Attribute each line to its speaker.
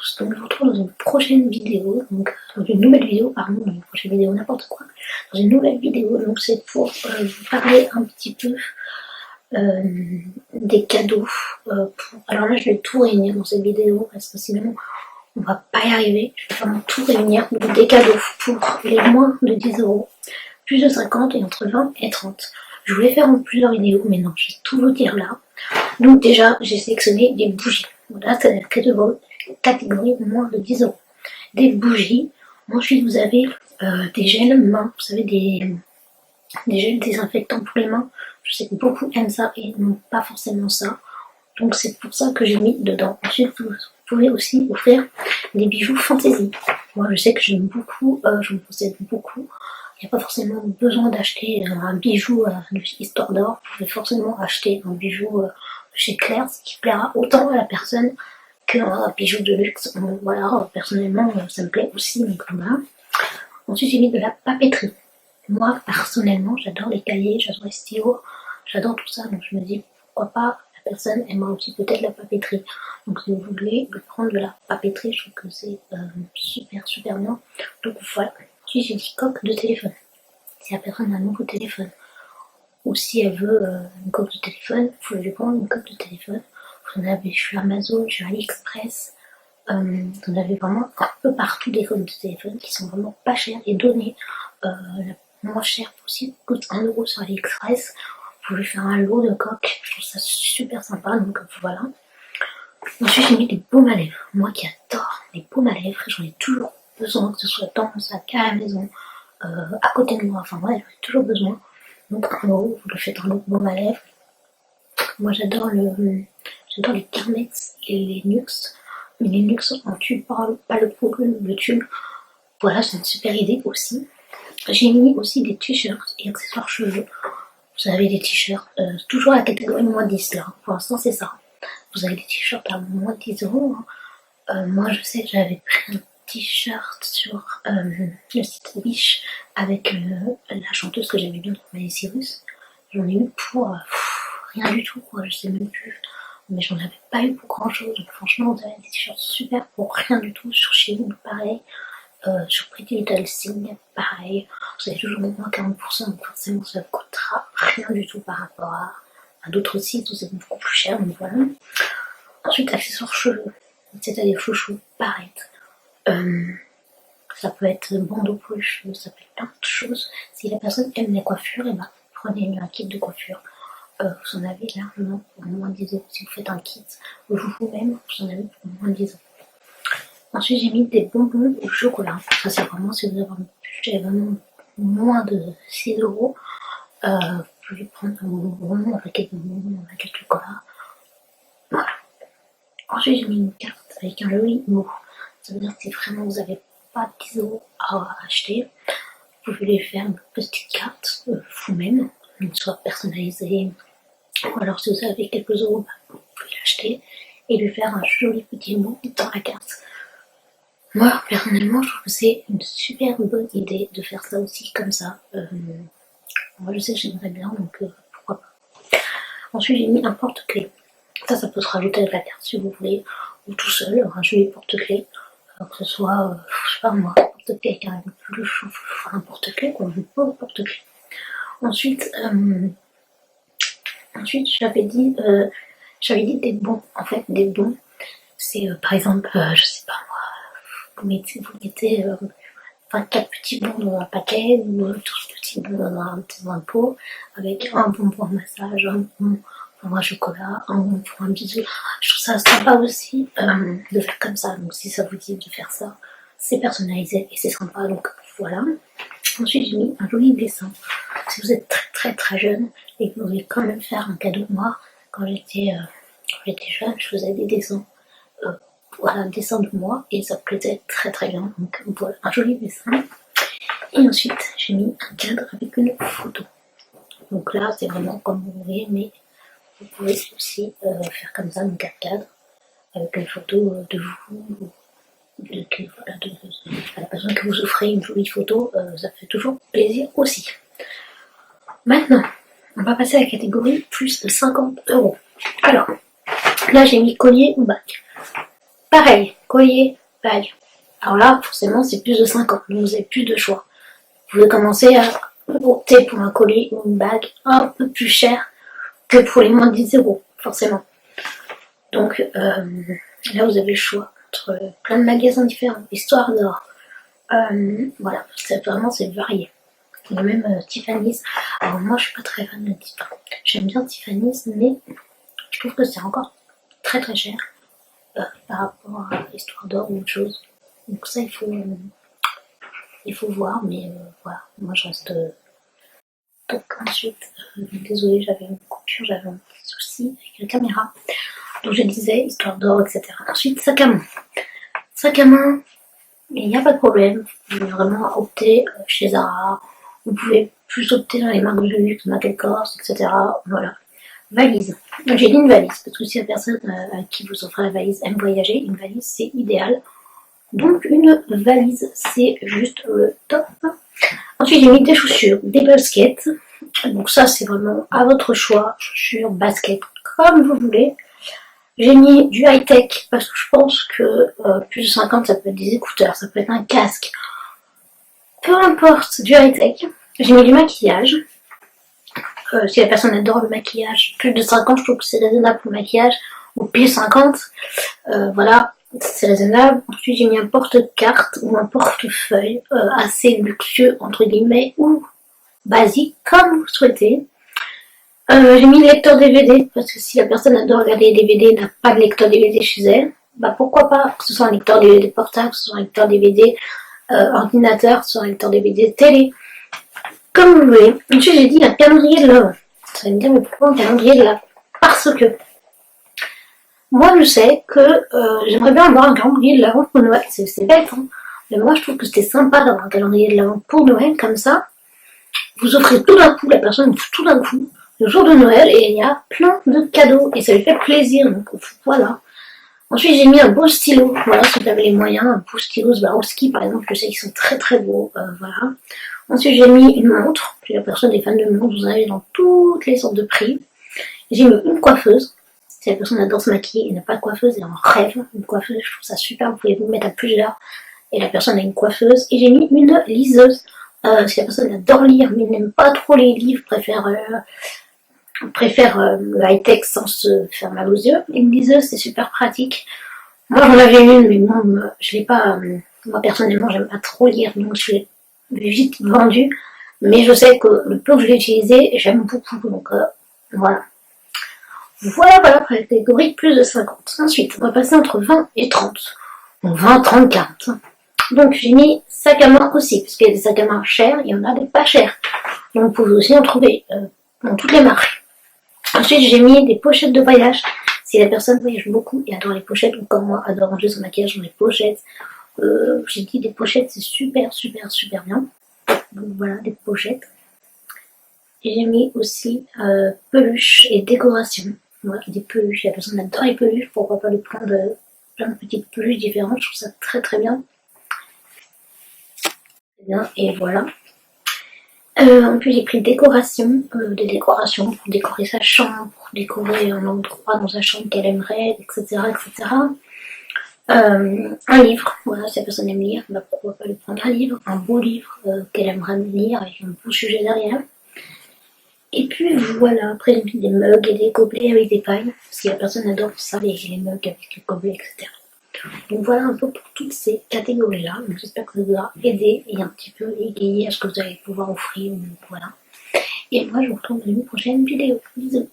Speaker 1: tous, donc je vous retrouve dans une prochaine vidéo, donc dans une nouvelle vidéo, pardon, dans une prochaine vidéo, n'importe quoi, dans une nouvelle vidéo, donc c'est pour vous parler un petit peu des cadeaux. Alors là je vais tout réunir dans cette vidéo, parce que sinon on va pas y arriver, je vais vraiment tout réunir, donc des cadeaux pour les moins de 10 €, plus de 50 et entre 20 et 30. Je voulais faire en plusieurs vidéos, mais non, je vais tout vous dire là. Donc déjà, j'ai sélectionné des bougies. Là, c'est la catégorie moins de 10 €. Des bougies. Ensuite, vous avez des gels mains. Vous savez, des gels désinfectants pour les mains. Je sais que beaucoup aiment ça et n'ont pas forcément ça. Donc c'est pour ça que j'ai mis dedans. Ensuite, vous pouvez aussi offrir des bijoux fantaisie. Moi, je sais que j'aime beaucoup, j'en possède beaucoup. Il n'y a pas forcément besoin d'acheter un bijou de Histoire d'Or. Vous pouvez forcément acheter un bijou chez Claire, ce qui plaira autant à la personne qu'un bijou de luxe. Donc, voilà, personnellement, ça me plaît aussi. Donc voilà. Ensuite, j'ai mis de la papeterie. Moi, personnellement, j'adore les cahiers, j'adore les stylos, j'adore tout ça. Donc je me dis, pourquoi pas, la personne aimera aussi peut-être la papeterie. Donc si vous voulez prendre de la papeterie, je trouve que c'est super bien. Donc voilà. Ensuite, j'ai dit coque de téléphone. Si la personne a un nouveau téléphone, ou si elle veut une coque de téléphone, vous pouvez lui prendre une coque de téléphone. Vous en avez sur Amazon, sur AliExpress. Vous en avez vraiment un peu partout des coques de téléphone qui sont vraiment pas chères et données la moins chère possible, coûte 1 € sur AliExpress. Vous pouvez faire un lot de coques, je trouve ça super sympa, donc voilà. Ensuite, j'ai mis des baumes à lèvres. Moi qui adore les baumes à lèvres, j'en ai toujours besoin, que ce soit dans mon sac, à la maison, à côté de moi, enfin ouais, j'en ai toujours besoin. Donc 1 €, vous le faites un lot de baume à lèvres. Moi j'adore les Carmex et les Nux. Mais les Nux en tube, pas le poudre, le tube. Voilà, c'est une super idée aussi. J'ai mis aussi des t-shirts et accessoires cheveux. Vous avez des t-shirts, toujours à la catégorie moins 10 là. Pour l'instant, c'est ça. Vous avez des t-shirts à moins 10 €. Moi, je sais que j'avais pris un t-shirt sur le site Wish avec la chanteuse que j'aimais bien, Miley Cyrus. J'en ai eu pour rien du tout, quoi. Je sais même plus. Mais j'en avais pas eu pour grand chose. Donc, franchement, vous avez des t-shirts super pour rien du tout. Sur Shein, pareil. Sur Pretty Little Thing, pareil. Vous avez toujours moins 40%, donc forcément ça ne coûtera rien du tout par rapport à d'autres sites où c'est beaucoup plus cher, donc voilà. Ensuite, accessoires cheveux, c'est-à-dire chouchou, pareil. Ça peut être bandeau pour les cheveux, ça peut être plein de choses. Si la personne aime les coiffures, et ben prenez un kit de coiffure. Vous en avez largement pour moins de 10 €. Si vous faites un kit vous-même, vous en avez pour moins de 10 €. Ensuite, j'ai mis des bonbons au chocolat. Ça, c'est vraiment si vous avez un budget vraiment moins de 6 €. Vous pouvez prendre un bonbon, un paquet de bonbons, un paquet de chocolat. Voilà. Ensuite, j'ai mis une carte avec un joli mot. Ça veut dire que si vraiment vous n'avez pas 10 € à acheter, vous pouvez lui faire une petite carte vous-même, soit personnalisée, ou alors si vous avez quelques euros, vous pouvez l'acheter et lui faire un joli petit mot dans la carte. Moi, personnellement, je trouve que c'est une super bonne idée de faire ça aussi comme ça. Moi, je sais que j'aimerais bien, donc pourquoi pas. Ensuite, j'ai mis un porte-clés. Ça peut se rajouter avec la carte si vous voulez, ou tout seul, un joli porte-clés. Que ce soit, je sais pas moi, un porte-clés avec un peluche, un porte-clés, quoi, un beau porte-clés. Ensuite, j'avais dit des bons. En fait, des bons, c'est par exemple, je sais pas moi, vous mettez 24 petits bons dans un paquet, ou 12 petits bons dans un pot, avec un bon pour un massage, un bon pour un chocolat, un bon pour un bisou. Je trouve ça sympa aussi de faire comme ça. Donc si ça vous dit de faire ça, c'est personnalisé et c'est sympa. Donc voilà. Ensuite, j'ai mis un joli dessin. Si vous êtes très jeune et que vous voulez quand même faire un cadeau, moi, quand j'étais jeune, je faisais des dessins. Voilà, un dessin de moi et ça plaisait très bien. Donc voilà, un joli dessin. Et ensuite, j'ai mis un cadre avec une photo. Donc là, c'est vraiment comme vous voulez, mais vous pouvez aussi faire comme ça, donc un cadre avec une photo de vous, de la personne que vous offrez une jolie photo, ça fait toujours plaisir aussi. Maintenant, on va passer à la catégorie plus de 50 €. Alors, là j'ai mis collier ou bague. Pareil, collier, bague. Alors là, forcément, c'est plus de 5 ans, donc vous avez plus de choix. Vous pouvez commencer à opter pour un collier ou une bague un peu plus cher que pour les moins de 10 euros, forcément. Donc là, vous avez le choix entre plein de magasins différents, Histoire d'Or. Voilà, c'est varié. Il y a même Tiffany's. Alors moi, je suis pas très fan de Tiffany's. J'aime bien Tiffany's, mais je trouve que c'est encore très très cher par rapport à Histoire d'Or ou autre chose. Donc ça, il faut voir, mais voilà, moi je reste. Donc ensuite, désolée, j'avais une coupure, j'avais un petit souci avec la caméra. Donc je disais Histoire d'Or, etc. Ensuite, sac à main. Sac à main, il n'y a pas de problème. Vous pouvez vraiment opter chez Zara. Vous pouvez plus opter dans les marques de luxe, Michael Kors, etc. Voilà. Valise. J'ai dit une valise, parce que si la personne à qui vous offrez la valise aime voyager, une valise c'est idéal. Donc une valise, c'est juste le top. Ensuite, j'ai mis des chaussures, des baskets. Donc ça, c'est vraiment à votre choix. Chaussures, baskets, comme vous voulez. J'ai mis du high-tech parce que je pense que plus de 50, ça peut être des écouteurs, ça peut être un casque. Peu importe, du high-tech. J'ai mis du maquillage. Si la personne adore le maquillage, plus de 50, je trouve que c'est raisonnable pour le maquillage. Ou pile 50, voilà, c'est raisonnable. Ensuite, j'ai mis un porte-carte ou un portefeuille assez luxueux, entre guillemets, ou basique, comme vous souhaitez. J'ai mis le lecteur DVD, parce que si la personne adore regarder les DVD et n'a pas de lecteur DVD chez elle, bah pourquoi pas que ce soit un lecteur DVD portable, que ce soit un lecteur DVD ordinateur, que ce soit un lecteur DVD télé, comme vous voulez. Ensuite, j'ai dit un calendrier de l'Avent. Ça va me dire, mais pourquoi un calendrier de l'Avent? Parce que moi, je sais que j'aimerais bien avoir un calendrier de l'Avent pour Noël. C'est bête, hein. Mais moi, je trouve que c'était sympa d'avoir un calendrier de l'Avent pour Noël, comme ça. Vous offrez tout d'un coup, la personne tout d'un coup, le jour de Noël, et il y a plein de cadeaux, et ça lui fait plaisir, donc voilà. Ensuite, j'ai mis un beau stylo, voilà, si vous avez les moyens, un beau stylo Swarovski, par exemple, je sais qu'ils sont très très beaux, voilà. Ensuite, j'ai mis une montre, si la personne est fan de montre, vous en avez dans toutes les sortes de prix. J'ai mis une coiffeuse, si la personne adore se maquiller et n'a pas de coiffeuse, elle en rêve, une coiffeuse, je trouve ça super, vous pouvez vous mettre à plusieurs, et la personne a une coiffeuse. Et j'ai mis une liseuse, si la personne adore lire, mais n'aime pas trop les livres, préfère le high-tech sans se faire mal aux yeux. Une liseuse, c'est super pratique. Moi, j'en avais une, mais moi, je l'ai pas. Moi, personnellement, j'aime pas trop lire, donc je l'ai vite vendue. Mais je sais que le peu que je l'ai utilisé, j'aime beaucoup. Donc, voilà. Voilà pour la catégorie plus de 50. Ensuite, on va passer entre 20 et 30. Donc, 20, 30, 40. Donc, j'ai mis sac à main aussi, parce qu'il y a des sacs à main chers, il y en a des pas chers. Donc, vous pouvez aussi en trouver dans toutes les marques. Ensuite, j'ai mis des pochettes de voyage. Si la personne voyage beaucoup et adore les pochettes, ou comme moi, adore ranger son maquillage dans les pochettes, j'ai dit des pochettes, c'est super, super, super bien. Donc voilà, des pochettes. Et j'ai mis aussi peluches et décorations. Voilà, des peluches. Si la personne adore les peluches, pourquoi pas lui prendre plein de petites peluches différentes. Je trouve ça très, très bien. Bien, et voilà. En plus, j'ai pris des décorations pour décorer sa chambre, pour décorer un endroit dans sa chambre qu'elle aimerait, etc., etc. Un livre, voilà, si la personne aime lire, bah pourquoi pas lui prendre un livre, un beau livre qu'elle aimerait lire avec un beau sujet derrière. Et puis voilà, après j'ai mis des mugs et des gobelets avec des pailles, parce que la personne adore ça, les mugs avec les gobelets, etc. Donc voilà un peu pour toutes ces catégories-là. Donc j'espère que ça vous aura aidé et un petit peu égayé à ce que vous allez pouvoir offrir. Voilà. Et moi je vous retrouve dans une prochaine vidéo. Bisous.